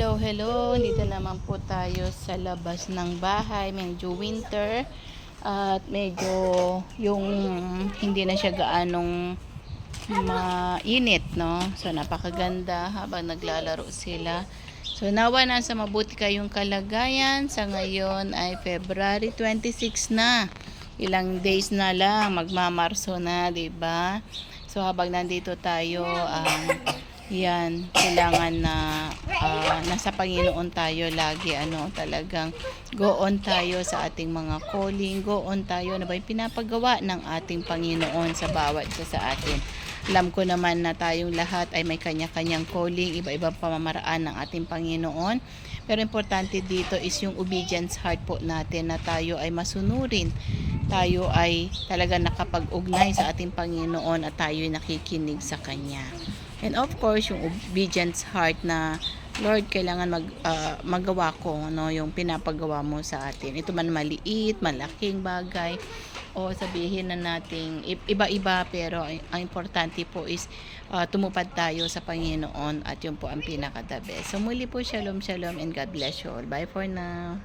Hello, hello. Dito naman po tayo sa labas ng bahay. Medyo winter at medyo yung hindi na siya gaanong mainit, no? So, napakaganda habang naglalaro sila. So, nawa nasa mabuti kayong kalagayan. Sa ngayon ay February 26 na. Ilang days na lang, magmamarso na, 'di ba? So, habang nandito tayo, yan, kailangan na nasa Panginoon tayo lagi, talagang go on tayo sa ating mga calling, go on tayo na ba yung pinapagawa ng ating Panginoon sa bawat isa sa atin. Alam ko naman na tayong lahat ay may kanya-kanyang calling, iba-ibang pamamaraan ng ating Panginoon. Pero importante dito is yung obedience heart po natin na tayo ay masunurin. Tayo ay talaga nakapag-ugnay sa ating Panginoon at tayo ay nakikinig sa Kanya. And of course, yung obedience heart na Lord, kailangan magawa ko, no, yung pinapagawa mo sa atin. Ito man maliit, malaking bagay, o sabihin na nating iba-iba, pero ang importante po is tumupad tayo sa Panginoon at yun po ang pinaka-the best. So muli po, shalom, shalom, and God bless you all. Bye for now.